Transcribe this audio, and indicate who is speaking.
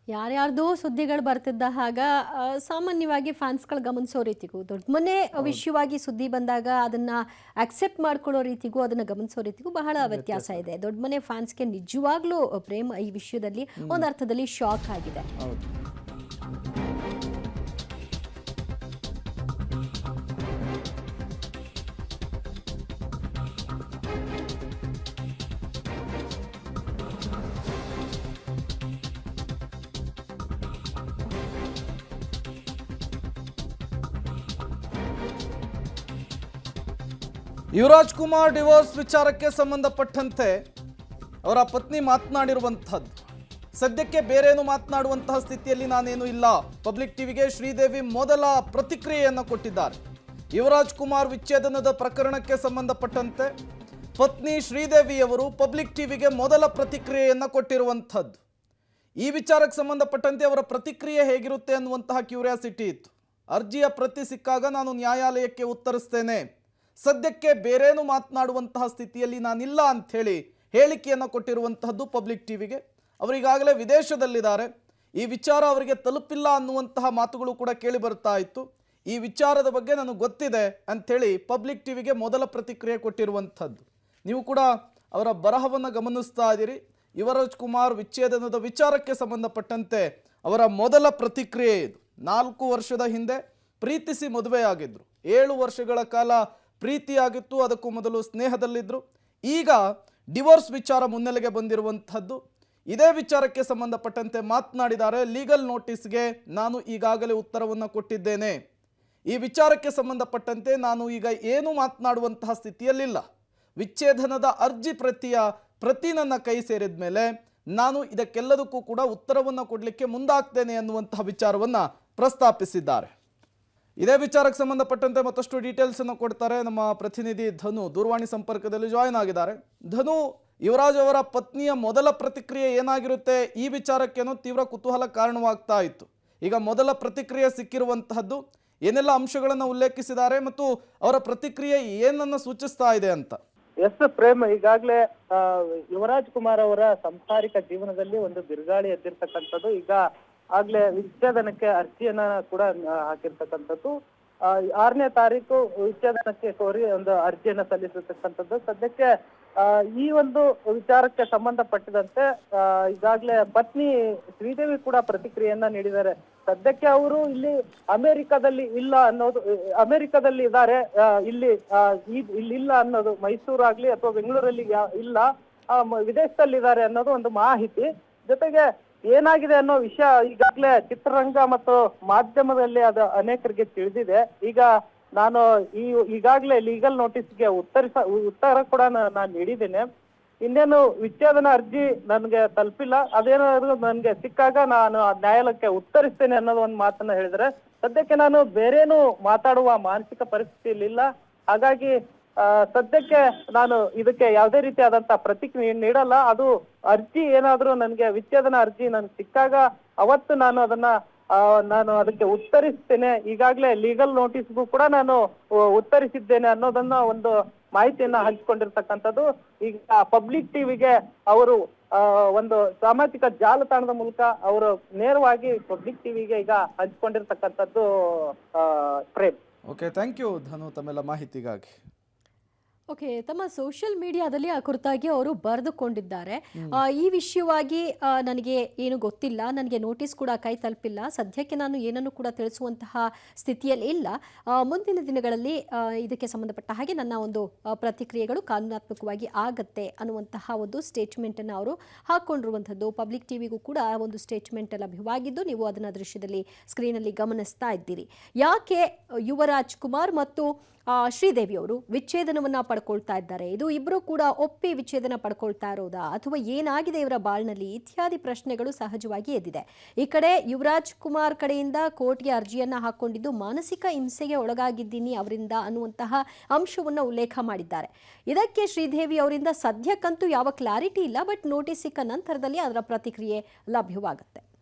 Speaker 1: ಯಾರ್ಯಾರ್ದೋ ಸುದ್ದಿಗಳು ಬರ್ತಿದ್ದ ಹಾಗ ಸಾಮಾನ್ಯವಾಗಿ ಫ್ಯಾನ್ಸ್ಗಳು ಗಮನಿಸೋ ರೀತಿಗೂ ದೊಡ್ಡ ಮನೆ ವಿಷಯವಾಗಿ ಸುದ್ದಿ ಬಂದಾಗ ಅದನ್ನ ಅಕ್ಸೆಪ್ಟ್ ಮಾಡ್ಕೊಳ್ಳೋ ರೀತಿಗೂ ಅದನ್ನ ಗಮನಿಸೋ ರೀತಿಗೂ ಬಹಳ ವ್ಯತ್ಯಾಸ ಇದೆ. ದೊಡ್ಡ ಮನೆ ಫ್ಯಾನ್ಸ್ಗೆ ನಿಜವಾಗ್ಲೂ ಪ್ರೇಮ್ ಈ ವಿಷಯದಲ್ಲಿ ಒಂದು ಅರ್ಥದಲ್ಲಿ ಶಾಕ್ ಆಗಿದೆ.
Speaker 2: ಯುವರಾಜ್ ಕುಮಾರ್ ಡಿವೋರ್ಸ್ ವಿಚಾರಕ್ಕೆ ಸಂಬಂಧಪಟ್ಟಂತೆ ಅವರ ಪತ್ನಿ ಮಾತನಾಡಿರುವಂಥದ್ದು, ಸದ್ಯಕ್ಕೆ ಬೇರೇನು ಮಾತನಾಡುವಂತಹ ಸ್ಥಿತಿಯಲ್ಲಿ ನಾನೇನು ಇಲ್ಲ. ಪಬ್ಲಿಕ್ ಟಿವಿಗೆ ಶ್ರೀದೇವಿ ಮೊದಲ ಪ್ರತಿಕ್ರಿಯೆಯನ್ನು ಕೊಟ್ಟಿದ್ದಾರೆ. ಯುವರಾಜ್ ಕುಮಾರ್ ವಿಚ್ಛೇದನದ ಪ್ರಕರಣಕ್ಕೆ ಸಂಬಂಧಪಟ್ಟಂತೆ ಪತ್ನಿ ಶ್ರೀದೇವಿಯವರು ಪಬ್ಲಿಕ್ ಟಿವಿಗೆ ಮೊದಲ ಪ್ರತಿಕ್ರಿಯೆಯನ್ನು ಕೊಟ್ಟಿರುವಂಥದ್ದು. ಈ ವಿಚಾರಕ್ಕೆ ಸಂಬಂಧಪಟ್ಟಂತೆ ಅವರ ಪ್ರತಿಕ್ರಿಯೆ ಹೇಗಿರುತ್ತೆ ಅನ್ನುವಂತಹ ಕ್ಯೂರಿಯಾಸಿಟಿ ಇತ್ತು. ಅರ್ಜಿಯ ಪ್ರತಿ ಸಿಕ್ಕಾಗ ನಾನು ನ್ಯಾಯಾಲಯಕ್ಕೆ ಉತ್ತರಿಸ್ತೇನೆ, ಸದ್ಯಕ್ಕೆ ಬೇರೇನು ಮಾತನಾಡುವಂತಹ ಸ್ಥಿತಿಯಲ್ಲಿ ನಾನಿಲ್ಲ ಅಂಥೇಳಿ ಹೇಳಿಕೆಯನ್ನು ಕೊಟ್ಟಿರುವಂತಹದ್ದು ಪಬ್ಲಿಕ್ ಟಿವಿಗೆ. ಅವರಿಗಾಗಲೇ ವಿದೇಶದಲ್ಲಿದ್ದಾರೆ, ಈ ವಿಚಾರ ಅವರಿಗೆ ತಲುಪಿಲ್ಲ ಅನ್ನುವಂತಹ ಮಾತುಗಳು ಕೂಡ ಕೇಳಿ ಬರ್ತಾ ಇತ್ತು. ಈ ವಿಚಾರದ ಬಗ್ಗೆ ನನಗೆ ಗೊತ್ತಿದೆ ಅಂಥೇಳಿ ಪಬ್ಲಿಕ್ ಟಿವಿಗೆ ಮೊದಲ ಪ್ರತಿಕ್ರಿಯೆ ಕೊಟ್ಟಿರುವಂಥದ್ದು. ನೀವು ಕೂಡ ಅವರ ಬರಹವನ್ನು ಗಮನಿಸ್ತಾ ಇದ್ದೀರಿ. ಯುವರಾಜ್ ಕುಮಾರ್ ವಿಚ್ಛೇದನದ ವಿಚಾರಕ್ಕೆ ಸಂಬಂಧಪಟ್ಟಂತೆ ಅವರ ಮೊದಲ ಪ್ರತಿಕ್ರಿಯೆ ಇದು. 4 ವರ್ಷದ ಹಿಂದೆ ಪ್ರೀತಿಸಿ ಮದುವೆಯಾಗಿದ್ದರು. 7 ವರ್ಷಗಳ ಕಾಲ ಪ್ರೀತಿಯಾಗಿತ್ತು, ಅದಕ್ಕೂ ಮೊದಲು ಸ್ನೇಹದಲ್ಲಿದ್ದರು. ಈಗ ಡಿವೋರ್ಸ್ ವಿಚಾರ ಮುನ್ನೆಲೆಗೆ ಬಂದಿರುವಂಥದ್ದು. ಇದೇ ವಿಚಾರಕ್ಕೆ ಸಂಬಂಧಪಟ್ಟಂತೆ ಮಾತನಾಡಿದ್ದಾರೆ. ಲೀಗಲ್ ನೋಟಿಸ್ಗೆ ನಾನು ಈಗಾಗಲೇ ಉತ್ತರವನ್ನು ಕೊಟ್ಟಿದ್ದೇನೆ. ಈ ವಿಚಾರಕ್ಕೆ ಸಂಬಂಧಪಟ್ಟಂತೆ ನಾನು ಈಗ ಏನು ಮಾತನಾಡುವಂತಹ ಸ್ಥಿತಿಯಲ್ಲಿಲ್ಲ. ವಿಚ್ಛೇದನದ ಅರ್ಜಿ ಪ್ರತಿ ನನ್ನ ಕೈ ಸೇರಿದ ಮೇಲೆ ನಾನು ಇದಕ್ಕೆಲ್ಲದಕ್ಕೂ ಕೂಡ ಉತ್ತರವನ್ನು ಕೊಡಲಿಕ್ಕೆ ಮುಂದಾಗ್ತೇನೆ ಅನ್ನುವಂತಹ ವಿಚಾರವನ್ನು ಪ್ರಸ್ತಾಪಿಸಿದ್ದಾರೆ. ಇದೇ ವಿಚಾರಕ್ಕೆ ಸಂಬಂಧಪಟ್ಟಂತೆ ಮತ್ತಷ್ಟು ಡೀಟೇಲ್ಸ್ ಅನ್ನು ಕೊಡ್ತಾರೆ ನಮ್ಮ ಪ್ರತಿನಿಧಿ ಧನು. ದೂರವಾಣಿ ಸಂಪರ್ಕದಲ್ಲಿ ಜಾಯಿನ್ ಆಗಿದ್ದಾರೆ. ಧನು, ಯುವರಾಜ್ ಅವರ ಪತ್ನಿಯ ಮೊದಲ ಪ್ರತಿಕ್ರಿಯೆ ಏನಾಗಿರುತ್ತೆ ಈ ವಿಚಾರಕ್ಕೇನೋ ತೀವ್ರ ಕುತೂಹಲ ಕಾರಣವಾಗ್ತಾ ಇತ್ತು. ಈಗ ಮೊದಲ ಪ್ರತಿಕ್ರಿಯೆ ಸಿಕ್ಕಿರುವಂತಹದ್ದು, ಏನೆಲ್ಲ ಅಂಶಗಳನ್ನು ಉಲ್ಲೇಖಿಸಿದ್ದಾರೆ ಮತ್ತು ಅವರ ಪ್ರತಿಕ್ರಿಯೆ ಏನನ್ನ ಸೂಚಿಸ್ತಾ ಇದೆ ಅಂತ?
Speaker 3: ಎಸ್ ಪ್ರೇಮ್, ಈಗಾಗಲೇ ಯುವರಾಜ್ ಕುಮಾರ್ ಅವರ ಸಂಸಾರಿಕ ಜೀವನದಲ್ಲಿ ಒಂದು ಬಿರುಗಾಳಿ ಎದ್ದಿರ್ತಕ್ಕಂಥದ್ದು. ಈಗ ಆಗ್ಲೇ ವಿಚ್ಛೇದನಕ್ಕೆ ಅರ್ಜಿಯನ್ನ ಕೂಡ ಹಾಕಿರ್ತಕ್ಕಂಥದ್ದು. 6ನೇ ತಾರೀಕು ವಿಚ್ಛೇದನಕ್ಕೆ ಕೋರಿ ಒಂದು ಅರ್ಜಿಯನ್ನ ಸಲ್ಲಿಸಿರ್ತಕ್ಕಂಥದ್ದು. ಸದ್ಯಕ್ಕೆ ಈ ಒಂದು ವಿಚಾರಕ್ಕೆ ಸಂಬಂಧಪಟ್ಟಿದಂತೆ ಈಗಾಗಲೇ ಪತ್ನಿ ಶ್ರೀದೇವಿ ಕೂಡ ಪ್ರತಿಕ್ರಿಯೆಯನ್ನ ನೀಡಿದ್ದಾರೆ. ಸದ್ಯಕ್ಕೆ ಅವರು ಇಲ್ಲಿ ಅಮೆರಿಕದಲ್ಲಿ ಇಲ್ಲ ಅನ್ನೋದು, ಅಮೆರಿಕದಲ್ಲಿ ಇದ್ದಾರೆ, ಇಲ್ಲಿ ಇಲ್ಲ ಅನ್ನೋದು, ಮೈಸೂರು ಆಗ್ಲಿ ಅಥವಾ ಬೆಂಗಳೂರಲ್ಲಿ ಇಲ್ಲ, ವಿದೇಶದಲ್ಲಿದ್ದಾರೆ ಅನ್ನೋದು ಒಂದು ಮಾಹಿತಿ. ಜೊತೆಗೆ ಏನಾಗಿದೆ ಅನ್ನೋ ವಿಷಯ ಈಗಾಗಲೇ ಚಿತ್ರರಂಗ ಮತ್ತು ಮಾಧ್ಯಮದಲ್ಲಿ ಅದು ಅನೇಕರಿಗೆ ತಿಳಿದಿದೆ. ಈಗ ನಾನು ಈಗಾಗಲೇ ಲೀಗಲ್ ನೋಟಿಸ್ಗೆ ಉತ್ತರ ಕೂಡ ನಾನು ನೀಡಿದ್ದೇನೆ. ಇನ್ನೇನು ವಿಚ್ಛೇದನ ಅರ್ಜಿ ನನಗೆ ತಲುಪಿಲ್ಲ, ಅದೇನಾದ್ರು ನನಗೆ ಸಿಕ್ಕಾಗ ನಾನು ನ್ಯಾಯಾಲಯಕ್ಕೆ ಉತ್ತರಿಸ್ತೇನೆ ಅನ್ನೋದು ಒಂದು ಮಾತನ್ನ ಹೇಳಿದ್ರೆ, ಸದ್ಯಕ್ಕೆ ನಾನು ಬೇರೇನು ಮಾತಾಡುವ ಮಾನಸಿಕ ಪರಿಸ್ಥಿತಿಯಲ್ಲಿ ಇಲ್ಲ. ಹಾಗಾಗಿ ಸದ್ಯಕ್ಕೆ ನಾನು ಇದಕ್ಕೆ ಯಾವುದೇ ರೀತಿಯಾದಂತ ಪ್ರತಿಕ್ರಿಯೆ ನೀಡಲ್ಲ. ಅದು ಅರ್ಜಿ ಏನಾದ್ರೂ ನನಗೆ ವಿಚ್ಛೇದನ ಅರ್ಜಿ ನನ್ಗೆ ಸಿಕ್ಕಾಗ ಅವತ್ತು ನಾನು ಅದಕ್ಕೆ ಉತ್ತರಿಸ್ತೇನೆ. ಈಗಾಗಲೇ ಲೀಗಲ್ ನೋಟಿಸ್ಗೂ ಕೂಡ ನಾನು ಉತ್ತರಿಸಿದ್ದೇನೆ ಅನ್ನೋದನ್ನ ಒಂದು ಮಾಹಿತಿಯನ್ನ ಹಂಚಿಕೊಂಡಿರ್ತಕ್ಕಂಥದ್ದು. ಈಗ ಪಬ್ಲಿಕ್ ಟಿವಿಗೆ ಅವರು ಒಂದು ಸಾಮಾಜಿಕ ಜಾಲತಾಣದ ಮೂಲಕ ಅವರು ನೇರವಾಗಿ ಪಬ್ಲಿಕ್ ಟಿವಿಗೆ ಈಗ ಹಂಚಿಕೊಂಡಿರ್ತಕ್ಕಂಥದ್ದು. ಪ್ರೇಮ್,
Speaker 2: ಓಕೆ, ಥ್ಯಾಂಕ್ ಯು ಧನು ತಮ್ಮೆಲ್ಲ ಮಾಹಿತಿಗಾಗಿ.
Speaker 1: ಓಕೆ, ತಮ್ಮ ಸೋಷಿಯಲ್ ಮೀಡಿಯಾದಲ್ಲಿ ಆ ಕುರಿತಾಗಿ ಅವರು ಬರೆದುಕೊಂಡಿದ್ದಾರೆ. ಈ ವಿಷಯವಾಗಿ ನನಗೆ ಏನು ಗೊತ್ತಿಲ್ಲ, ನನಗೆ ನೋಟಿಸ್ ಕೂಡ ಕೈ ತಲುಪಿಲ್ಲ, ಸದ್ಯಕ್ಕೆ ನಾನು ಏನನ್ನು ಕೂಡ ತಿಳಿಸುವಂತಹ ಸ್ಥಿತಿಯಲ್ಲಿ ಇಲ್ಲ. ಮುಂದಿನ ದಿನಗಳಲ್ಲಿ ಇದಕ್ಕೆ ಸಂಬಂಧಪಟ್ಟ ಹಾಗೆ ನನ್ನ ಒಂದು ಪ್ರತಿಕ್ರಿಯೆಗಳು ಕಾನೂನಾತ್ಮಕವಾಗಿ ಆಗತ್ತೆ ಅನ್ನುವಂತಹ ಒಂದು ಸ್ಟೇಟ್ಮೆಂಟನ್ನು ಅವರು ಹಾಕ್ಕೊಂಡಿರುವಂಥದ್ದು. ಪಬ್ಲಿಕ್ ಟಿವಿಗೂ ಕೂಡ ಒಂದು ಸ್ಟೇಟ್ಮೆಂಟ್ ಲಭ್ಯವಾಗಿದ್ದು ನೀವು ಅದನ್ನು ದೃಶ್ಯದಲ್ಲಿ ಸ್ಕ್ರೀನಲ್ಲಿ ಗಮನಿಸ್ತಾ ಇದ್ದೀರಿ. ಯಾಕೆ ಯುವರಾಜ್ ಕುಮಾರ್ ಮತ್ತು ಶ್ರೀದೇವಿ ಅವರು ವಿಚ್ಛೇದನವನ್ನ ಪಡ್ಕೊಳ್ತಾ ಇದ್ದಾರೆ, ಇದು ಇಬ್ಬರು ಕೂಡ ಒಪ್ಪಿ ವಿಚ್ಛೇದನ ಪಡ್ಕೊಳ್ತಾ ಇರೋದಾ ಅಥವಾ ಏನಾಗಿದೆ ಇವರ ಬಾಳ್ನಲ್ಲಿ ಇತ್ಯಾದಿ ಪ್ರಶ್ನೆಗಳು ಸಹಜವಾಗಿ ಎದ್ದಿದೆ. ಈ ಕಡೆ ಯುವರಾಜ್ ಕುಮಾರ್ ಕಡೆಯಿಂದ ಕೋರ್ಟ್ಗೆ ಅರ್ಜಿಯನ್ನ ಹಾಕೊಂಡಿದ್ದು ಮಾನಸಿಕ ಹಿಂಸೆಗೆ ಒಳಗಾಗಿದ್ದೀನಿ ಅವರಿಂದ ಅನ್ನುವಂತಹ ಅಂಶವನ್ನು ಉಲ್ಲೇಖ ಮಾಡಿದ್ದಾರೆ. ಇದಕ್ಕೆ ಶ್ರೀದೇವಿ ಅವರಿಂದ ಸದ್ಯಕ್ಕಂತೂ ಯಾವ ಕ್ಲಾರಿಟಿ ಇಲ್ಲ, ಬಟ್ ನೋಟಿಸ್ ಸಿಕ್ಕ ನಂತರದಲ್ಲಿ ಅದರ ಪ್ರತಿಕ್ರಿಯೆ ಲಭ್ಯವಾಗುತ್ತೆ.